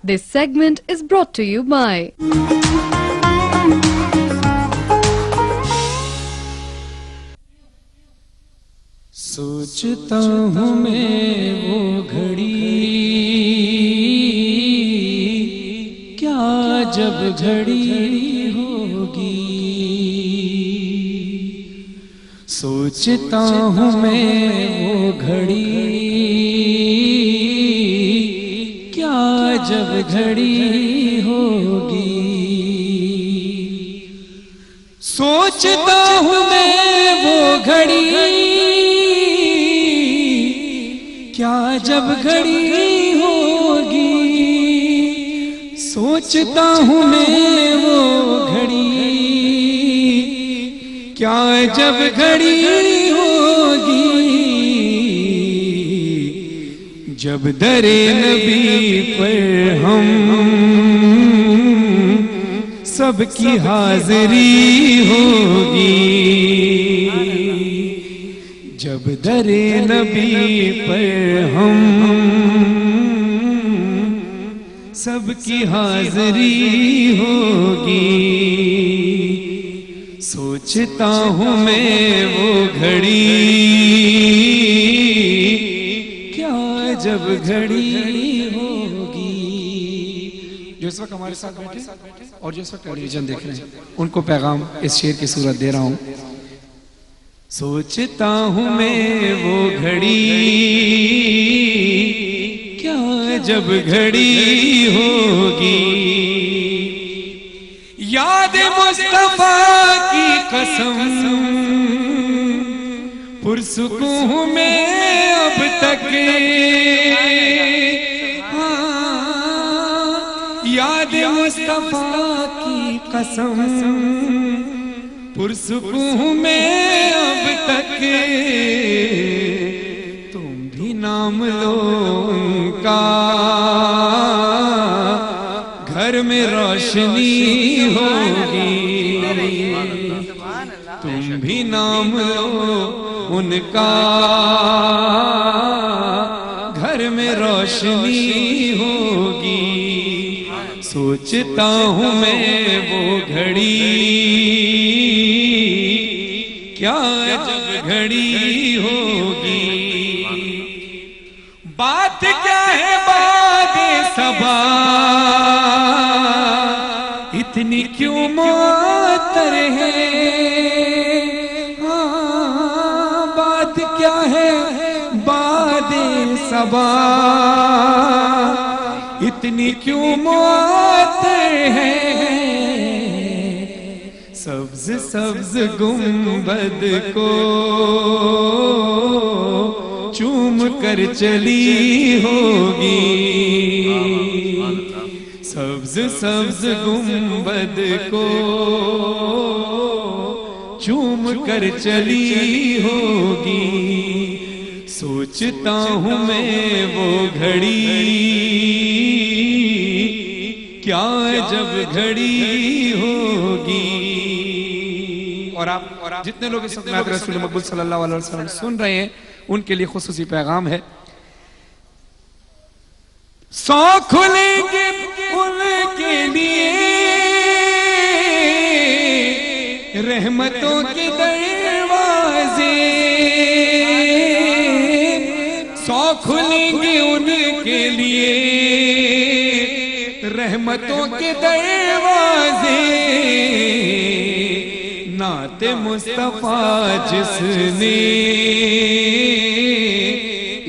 This segment is brought to you by सोचता हूँ मैं वो घड़ी, क्या जब घड़ी होगी। सोचता हूँ मैं वो घड़ी, क्या जब घड़ी होगी। सोचता हूँ मैं वो घड़ी, क्या जब घड़ी होगी। सोचता हूँ मैं वो घड़ी, क्या जब घड़ी होगी। जब दरे नबी पर हम सबकी हाजिरी होगी। जब दरे नबी पर हम सबकी हाजिरी होगी। सोचता हूँ मैं वो घड़ी, क्या जब घड़ी होगी। जो इस वक्त हमारे साथ बैठे और जो इस वक्त टेलीविजन देख रहे हैं, उनको पैगाम इस शेर की सूरत दे रहा हूँ। सोचता हूँ मैं वो घड़ी, क्या जब घड़ी होगी। याद मुस्तफा की कसम पुरसुकूं हूँ मैं अब तक। याद मुस्तफा की कसम पुरसुकूं हूँ मैं अब तक। तुम भी नाम लो उनका, घर में रोशनी होगी। तुम भी नाम लो उनका, घर में रोशनी होगी। सोचता हूँ मैं वो घड़ी, क्या जब घड़ी होगी। बात क्या है बादे सबा, इतनी क्यों मुअत्तर है। बात क्या है बादे सबा, इतनी क्यों मुअत्तर है। सब्ज सब्ज गुंबद को चूम कर चली होगी। सब्ज सब्ज गुंबद को चूम कर चली होगी। सोचता हूँ मैं वो घड़ी, क्या जब घड़ी होगी। और आप जितने लोग इस वक्त रसूल मकबूल सल्लल्लाहु अलैहि वसल्लम सुन रहे हैं, उनके लिए खुसूसी पैगाम है। सौ खुलेंगे उनके लिए रहमतों के दरवाजे। सौ खुलेंगे उनके लिए रहमतों के दरवाजे। नाते मुस्तफा जिसने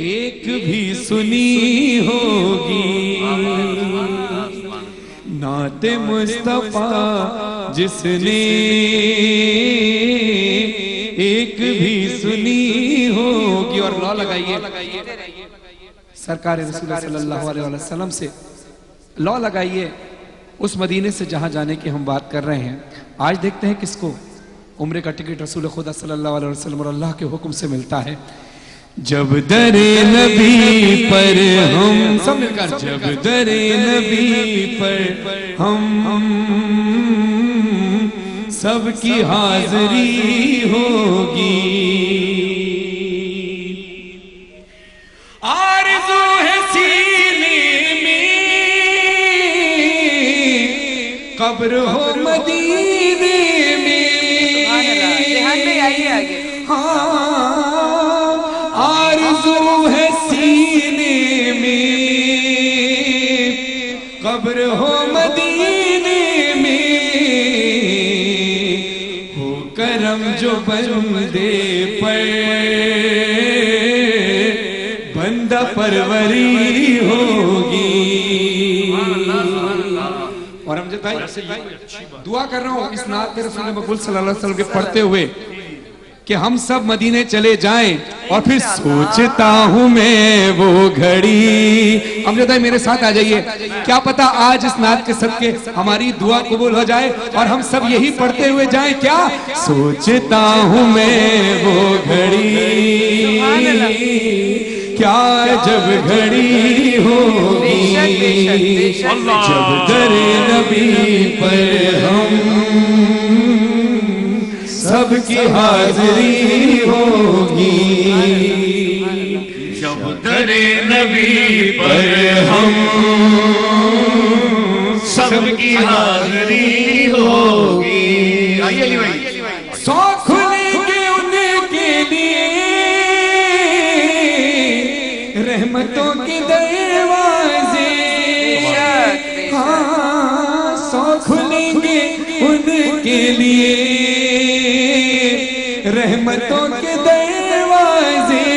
एक भी सुनी होगी। नाते मुस्तफा जिसने एक भी सुनी होगी। और लॉ लगाइए सरकार रसूल सल्लल्लाहु अलैहि वसल्लम से, लॉ लगाइए उस मदीने से जहां जाने की हम बात कर रहे हैं। आज देखते हैं किसको उम्रे का टिकट रसूल खुदा सल्लल्लाहु अलैहि वसल्लम और अल्लाह के हुक्म से मिलता है। जब दरे नबी पर हम सब मिलकर, जब दरे नबी पर हम सबकी हाजिरी होगी। आरज़ू है सीने में कब्र हो मदीने में, हाँ आरज़ू है सीने में, कब्र हो मदीने में, हो करम जो बंदे पर, बंदा परवरी होगी। और हम भाई दुआ कर रहा हूँ इस नात रसूल मकबूल सल्लल्लाहु अलैहि वसल्लम के पढ़ते हुए कि हम सब मदीने चले जाएं, और फिर सोचता हूं मैं वो घड़ी। अमजद भाई मेरे साथ आ जाइए, क्या पता आज इस नात के सदके हमारी दुआ कबूल हो जाए और हम सब यही पढ़ते हुए जाएं। क्या सोचता हूं मैं वो घड़ी, क्या जब घड़ी होगी, जब दरे नबी पर हम सबकी हाजिरी होगी, जब दरे नबी पर हम सबकी हाजिरी होगी। आइए अली भाई, सौ खुलेंगे उनके लिए रहमतों के दरवाजे, हाँ सौ खुलेंगे उनके लिए रहमतों के दरवाजे,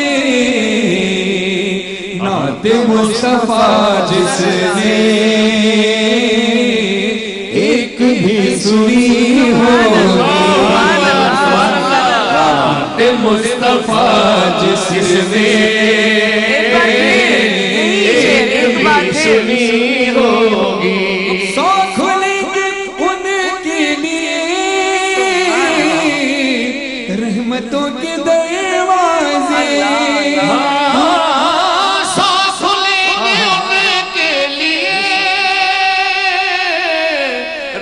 नाते मुस्तफा जिसने एक भी सुनी होगी, नाते मुस्तफा जिसने एक भी सुनी होगी, सौ खुलेंगे उनके लिए रहमतों के दरवाजे, सौ खुलेंगे उनके लिए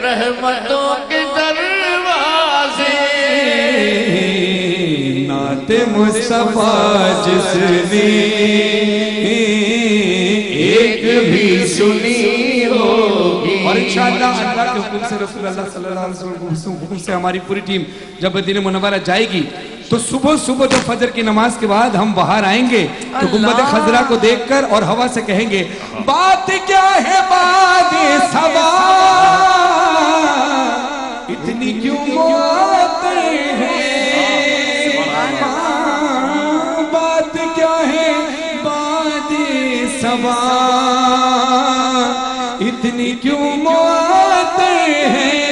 रहमतों के दरवाजे, नाते मुस्तफा जिसने एक भी सुनी होगी। और इंशाअल्लाह अल्लाह के हुक्म से रसूलुल्लाह सल्लल्लाहु अलैहि वसल्लम के हुक्म से हमारी पूरी टीम जब मदीना मुनव्वरा जाएगी तो सुबह सुबह जब फजर की नमाज के बाद हम बाहर आएंगे तो गुंबद खजरा को देखकर और हवा से कहेंगे, बात क्या है बात सबा, इतनी क्यों मुआते हैं, बात क्या है बात सबा, इतनी क्यों मुआते हैं,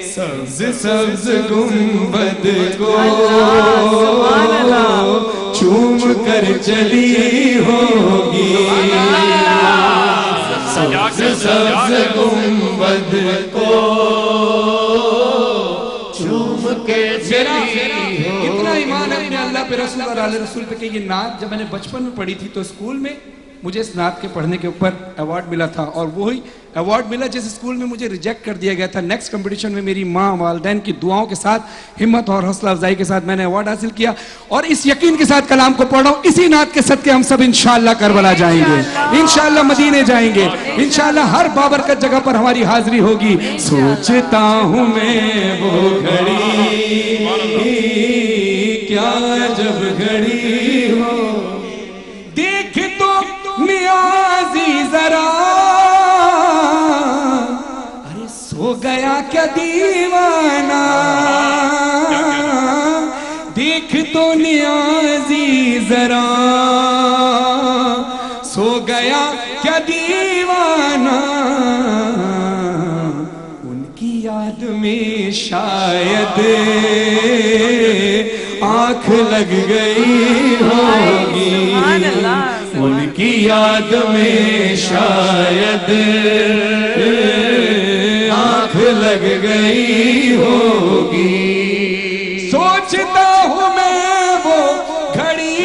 सब्ज सब्ज गुंबद को चूम कर चली होगी, सब्ज सब्ज गुंबद को चूम के चली होगी। इतना ईमान है अपने अल्लाह पे, रसूल और आले रसूल पे कि ये नात जब मैंने बचपन में पढ़ी थी तो स्कूल में मुझे इस नात के पढ़ने के ऊपर अवार्ड मिला था, और वही अवार्ड मिला जिस स्कूल में मुझे रिजेक्ट कर दिया गया था। नेक्स्ट कंपटीशन में मेरी माँ वालिदैन की दुआओं के साथ, हिम्मत और हौसला अफजाई के साथ मैंने अवार्ड हासिल किया, और इस यकीन के साथ कलाम को पढ़ रहा हूँ, इसी नात के सदके हम सब इंशाअल्लाह करबला जाएंगे, इंशाअल्लाह मदीने जाएंगे, इंशाअल्लाह हर बाबरकत जगह पर हमारी हाजिरी होगी। सोचता हूँ मैं वो घड़ी, क्या जब घड़ी हो, देख तो नियाज़ी जरा, अरे सो गया क्या दीवाना, देख तो नियाज़ी जरा, सो गया क्या दीवाना, उनकी याद में शायद आँख लग गई होगी, उनकी याद में शायद आँख लग गई होगी। सोचता हूँ मैं वो घड़ी,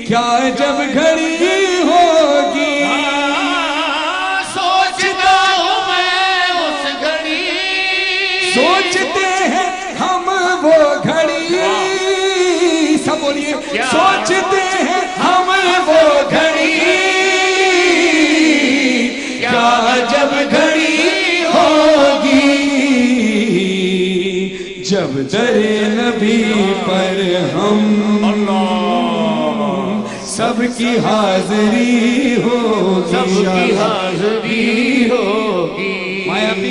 क्या जब घड़ी होगी, सोचता हूँ मैं उस घड़ी, सोचते हैं हम वो घड़ी, सब बोलिए, सोचते हैं हम वो घड़ी, दरे नबी पर हम सबकी हाजिरी होगी, सबकी हाजिरी होगी। माया भी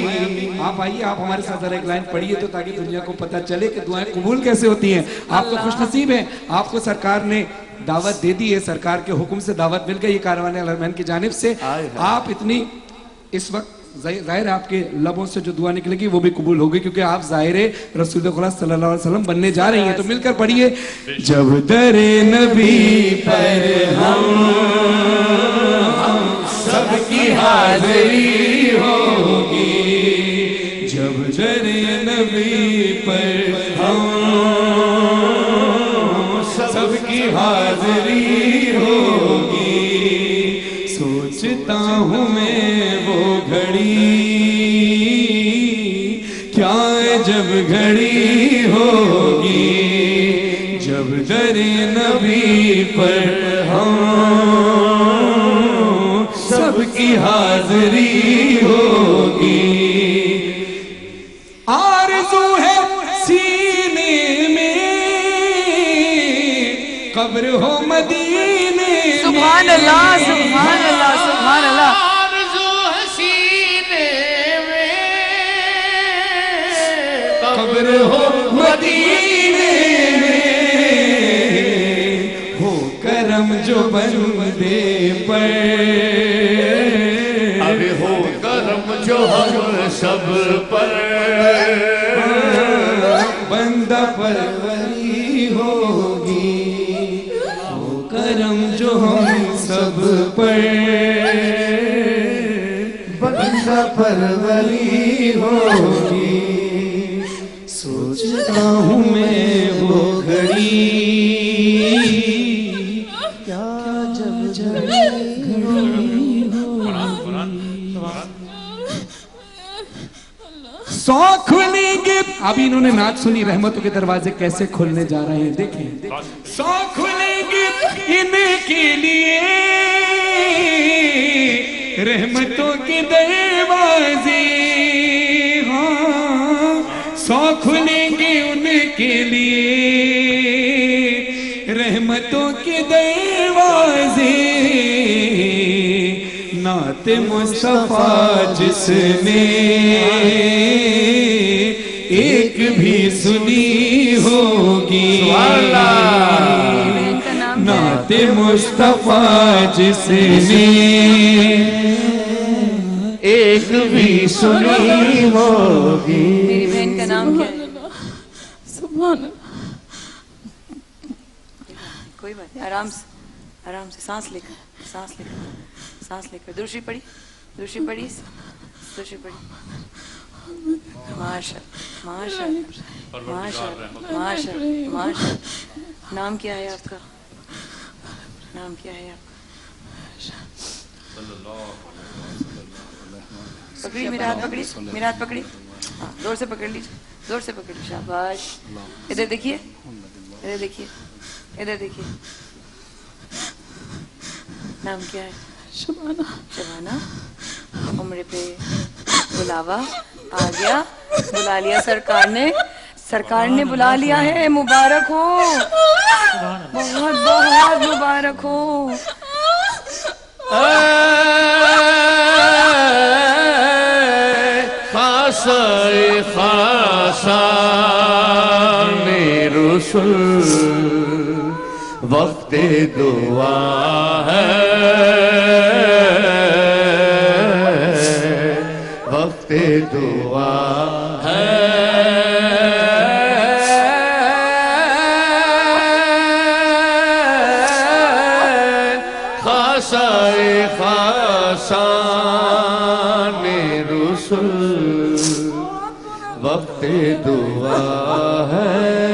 आप आइए, आप हमारे साथ जरा एक लाइन पढ़िए तो ताकि दुनिया को पता चले कि दुआएं कबूल कैसे होती हैं। आप तो खुशनसीब हैं, आपको सरकार ने दावत दे दी है, सरकार के हुक्म से दावत मिल गई कारवान अलरमैन की जानिब से। आप इतनी इस वक्त जाहिर है आपके लबों से जो दुआ निकलेगी वो भी कबूल होगी, क्योंकि आप ज़ाहिर रसूल खुदा सल्लल्लाहु अलैहि वसल्लम बनने जा रही हैं। तो मिलकर पढ़िए, जब दरे नबी पर हम सबकी हाजिरी होगी, जब दरे नबी पर हम सबकी हाजिरी होगी। सोचता हूँ मैं वो घड़ी, क्या जब घड़ी होगी, जब दरे नबी पर हम सबकी हाजिरी होगी। आरज़ू है सीने में कब्र हो मदीने, सुभान अल्लाह, सुभान अल्लाह, सुभान अल्लाह। आरज़ू है सीने में कब्र हो मदीने में, हो करम जो बंदे पर, अब हो करम जो हम सब पर, बंदा परवरी होगी, हो करम जो हम सब पर, बंदा परवरी होगी। सोचता हूँ मैं वो घड़ी, क्या जब घड़ी सौ खुलेंगे। अभी इन्होंने नाच सुनी, रहमतों के दरवाजे कैसे खुलने जा रहे हैं, देखें। सौ खुलेंगे इनके लिए रहमतों के दरवाजे, हाँ सौ खुलेंगे उनके लिए रहमतों के दरवाजे। नाते मुस्तफा जिसने एक भी सुनी होगी, नाते मुस्तफा जिसने एक भी सुनी होगी। मेरी बहन का नाम क्या है? सुभान अल्लाह। कोई बात नहीं, आराम से, आराम से, सांस लेकर, सांस लेकर, सांस लेकर। दूसरी पढ़ी, दूसरी पढ़ी, दूसरी पढ़ी। माशाअल्लाह, माशाअल्लाह, माशाअल्लाह, माशाअल्लाह, माशाअल्लाह। नाम क्या है आपका? नाम क्या है आपका? पकड़ी, मेरा हाथ पकड़ी, मेरा हाथ पकड़ी। हाँ, जोर से पकड़ लीजिए, जोर से पकड़ लीजिए। शाबाश। इधर देखिए, इधर देखिए, इधर देखिए। नाम क्या है? शबाना। शबाना। उम्र पे बुलावा आ गया, बुला लिया सरकार ने, सरकार ने बुला लिया है। मुबारक हो, बहुत बहुत मुबारक हो। खासा खासा रसूल वक्त दुआ है, वक्त दुआ है। खासा खासा रसूल वक्त दुआ है।